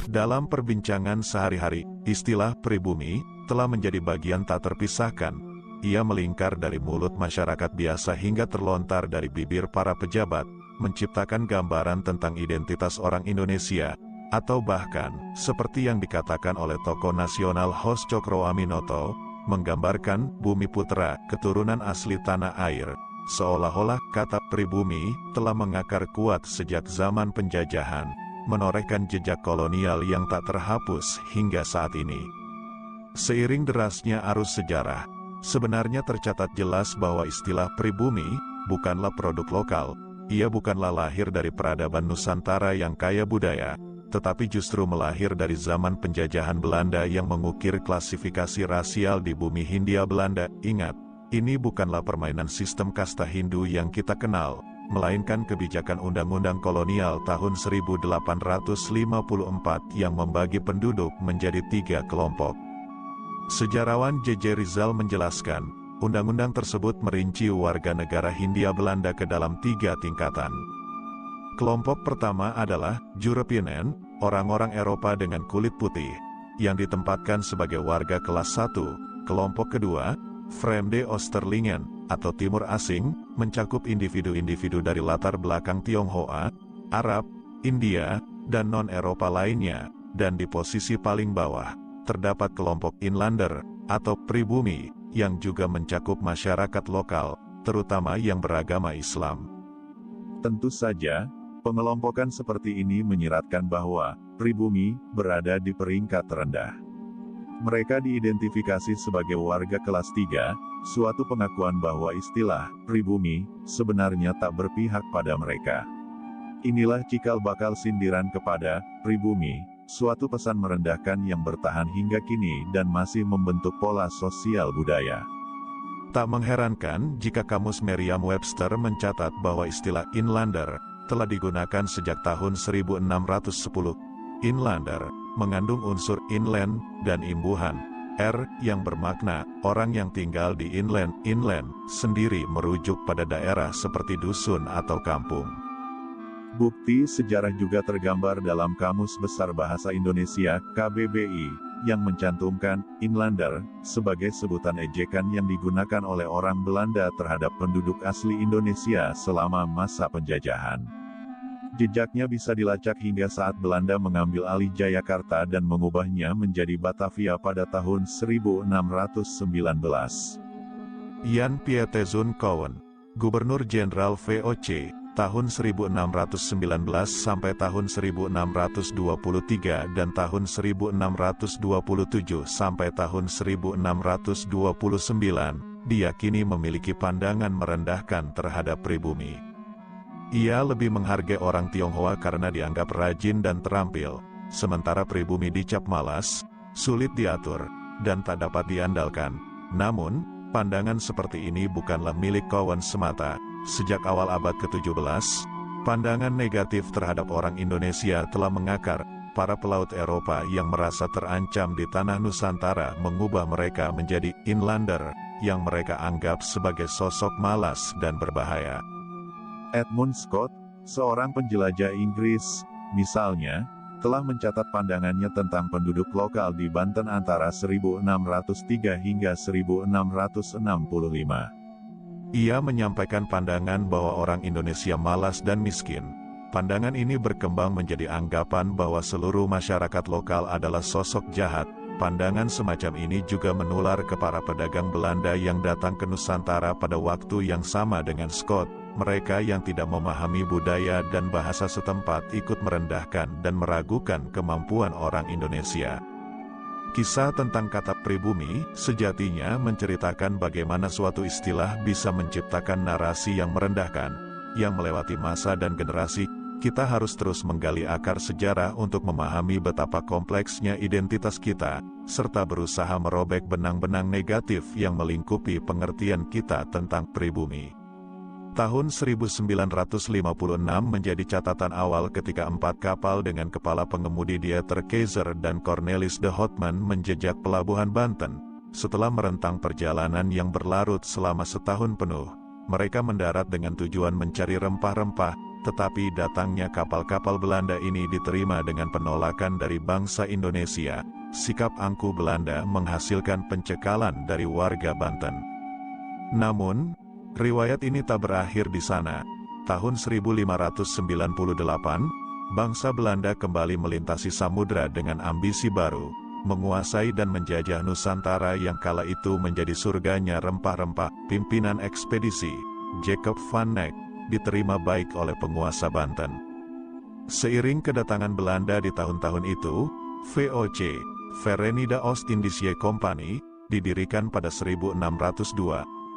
Dalam perbincangan sehari-hari, istilah pribumi telah menjadi bagian tak terpisahkan. Ia melingkar dari mulut masyarakat biasa hingga terlontar dari bibir para pejabat, menciptakan gambaran tentang identitas orang Indonesia, atau bahkan, seperti yang dikatakan oleh tokoh nasional Hos Cokroaminoto, menggambarkan bumi putra, keturunan asli tanah air. Seolah-olah kata pribumi telah mengakar kuat sejak zaman penjajahan, menorehkan jejak kolonial yang tak terhapus hingga saat ini. Seiring derasnya arus sejarah, sebenarnya tercatat jelas bahwa istilah pribumi bukanlah produk lokal. Ia bukanlah lahir dari peradaban Nusantara yang kaya budaya, tetapi justru melahir dari zaman penjajahan Belanda yang mengukir klasifikasi rasial di bumi Hindia Belanda. Ingat, ini bukanlah permainan sistem kasta Hindu yang kita kenal, melainkan kebijakan undang-undang kolonial tahun 1854 yang membagi penduduk menjadi 3 kelompok. Sejarawan J.J. Rizal menjelaskan, undang-undang tersebut merinci warga negara Hindia Belanda ke dalam 3 tingkatan. Kelompok pertama adalah European, orang-orang Eropa dengan kulit putih, yang ditempatkan sebagai warga kelas 1. Kelompok kedua, Fremde Oosterlingen, atau Timur Asing, mencakup individu-individu dari latar belakang Tionghoa, Arab, India, dan non-Eropa lainnya, dan di posisi paling bawah, terdapat kelompok Inlander, atau pribumi, yang juga mencakup masyarakat lokal, terutama yang beragama Islam. Tentu saja, pengelompokan seperti ini menyiratkan bahwa pribumi berada di peringkat terendah. Mereka diidentifikasi sebagai warga kelas 3, suatu pengakuan bahwa istilah pribumi sebenarnya tak berpihak pada mereka. Inilah cikal bakal sindiran kepada pribumi, suatu pesan merendahkan yang bertahan hingga kini dan masih membentuk pola sosial budaya. Tak mengherankan jika kamus Merriam-Webster mencatat bahwa istilah Inlander telah digunakan sejak tahun 1610. Inlander mengandung unsur inland dan imbuhan R yang bermakna orang yang tinggal di inland. Inland sendiri merujuk pada daerah seperti dusun atau kampung. Bukti sejarah juga tergambar dalam Kamus Besar Bahasa Indonesia (KBBI) yang mencantumkan Inlander sebagai sebutan ejekan yang digunakan oleh orang Belanda terhadap penduduk asli Indonesia selama masa penjajahan. Jejaknya bisa dilacak hingga saat Belanda mengambil alih Jayakarta dan mengubahnya menjadi Batavia pada tahun 1619. Jan Pietezoon Koen, Gubernur Jenderal VOC, tahun 1619 sampai tahun 1623 dan tahun 1627 sampai tahun 1629, diyakini memiliki pandangan merendahkan terhadap pribumi. Ia lebih menghargai orang Tionghoa karena dianggap rajin dan terampil, sementara pribumi dicap malas, sulit diatur, dan tak dapat diandalkan. Namun, pandangan seperti ini bukanlah milik Koen semata. Sejak awal abad ke-17, pandangan negatif terhadap orang Indonesia telah mengakar. Para pelaut Eropa yang merasa terancam di tanah Nusantara mengubah mereka menjadi Inlander, yang mereka anggap sebagai sosok malas dan berbahaya. Edmund Scott, seorang penjelajah Inggris, misalnya, telah mencatat pandangannya tentang penduduk lokal di Banten antara 1603 hingga 1665. Ia menyampaikan pandangan bahwa orang Indonesia malas dan miskin. Pandangan ini berkembang menjadi anggapan bahwa seluruh masyarakat lokal adalah sosok jahat. Pandangan semacam ini juga menular ke para pedagang Belanda yang datang ke Nusantara pada waktu yang sama dengan Scott. Mereka yang tidak memahami budaya dan bahasa setempat ikut merendahkan dan meragukan kemampuan orang Indonesia. Kisah tentang kata pribumi sejatinya menceritakan bagaimana suatu istilah bisa menciptakan narasi yang merendahkan, yang melewati masa dan generasi. Kita harus terus menggali akar sejarah untuk memahami betapa kompleksnya identitas kita, serta berusaha merobek benang-benang negatif yang melingkupi pengertian kita tentang pribumi. Tahun 1956 menjadi catatan awal ketika 4 kapal dengan kepala pengemudi Dieter Kaiser dan Cornelis de Houtman menjejak pelabuhan Banten. Setelah merentang perjalanan yang berlarut selama setahun penuh, mereka mendarat dengan tujuan mencari rempah-rempah, tetapi datangnya kapal-kapal Belanda ini diterima dengan penolakan dari bangsa Indonesia. Sikap angkuh Belanda menghasilkan pencekalan dari warga Banten. Namun, riwayat ini tak berakhir di sana. Tahun 1598, bangsa Belanda kembali melintasi samudra dengan ambisi baru, menguasai dan menjajah Nusantara yang kala itu menjadi surganya rempah-rempah. Pimpinan ekspedisi, Jacob van Neck, diterima baik oleh penguasa Banten. Seiring kedatangan Belanda di tahun-tahun itu, VOC, Verenigde Oost-Indische Compagnie, didirikan pada 1602.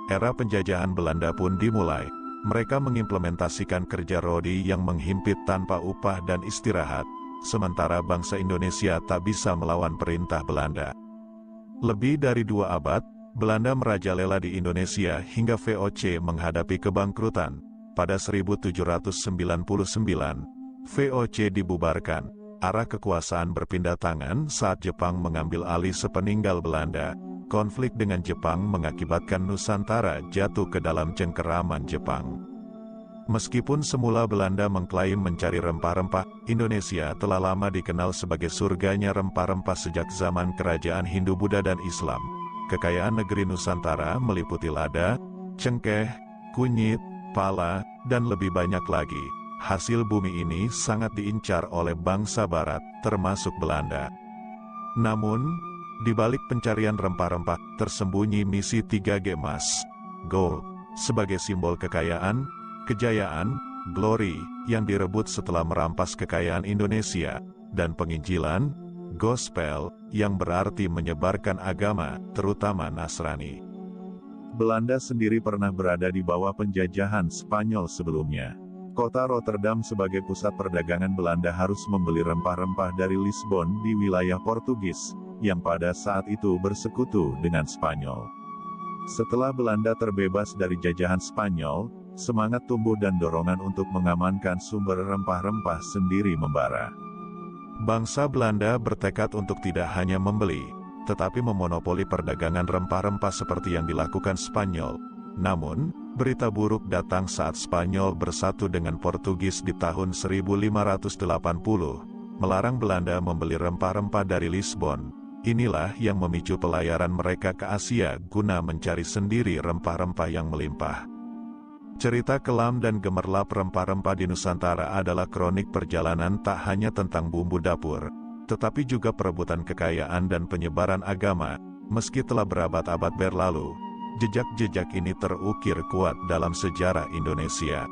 Era penjajahan Belanda pun dimulai. Mereka mengimplementasikan kerja rodi yang menghimpit tanpa upah dan istirahat, sementara bangsa Indonesia tak bisa melawan perintah Belanda. Lebih dari 2 abad, Belanda merajalela di Indonesia hingga VOC menghadapi kebangkrutan. Pada 1799, VOC dibubarkan. Arah kekuasaan berpindah tangan saat Jepang mengambil alih sepeninggal Belanda. Konflik dengan Jepang mengakibatkan Nusantara jatuh ke dalam cengkeraman Jepang. Meskipun semula Belanda mengklaim mencari rempah-rempah, Indonesia telah lama dikenal sebagai surganya rempah-rempah sejak zaman kerajaan Hindu, Buddha dan Islam. Kekayaan negeri Nusantara meliputi lada, cengkeh, kunyit, pala, dan lebih banyak lagi. Hasil bumi ini sangat diincar oleh bangsa Barat, termasuk Belanda. Namun, di balik pencarian rempah-rempah, tersembunyi misi 3G Mas. Gold, sebagai simbol kekayaan, kejayaan, glory, yang direbut setelah merampas kekayaan Indonesia, dan penginjilan, gospel, yang berarti menyebarkan agama, terutama Nasrani. Belanda sendiri pernah berada di bawah penjajahan Spanyol sebelumnya. Kota Rotterdam sebagai pusat perdagangan Belanda harus membeli rempah-rempah dari Lisbon di wilayah Portugis, yang pada saat itu bersekutu dengan Spanyol. Setelah Belanda terbebas dari jajahan Spanyol, semangat tumbuh dan dorongan untuk mengamankan sumber rempah-rempah sendiri membara. Bangsa Belanda bertekad untuk tidak hanya membeli, tetapi memonopoli perdagangan rempah-rempah seperti yang dilakukan Spanyol. Namun, berita buruk datang saat Spanyol bersatu dengan Portugis di tahun 1580, melarang Belanda membeli rempah-rempah dari Lisbon. Inilah yang memicu pelayaran mereka ke Asia guna mencari sendiri rempah-rempah yang melimpah. Cerita kelam dan gemerlap rempah-rempah di Nusantara adalah kronik perjalanan tak hanya tentang bumbu dapur, tetapi juga perebutan kekayaan dan penyebaran agama. Meski telah berabad-abad berlalu, jejak-jejak ini terukir kuat dalam sejarah Indonesia.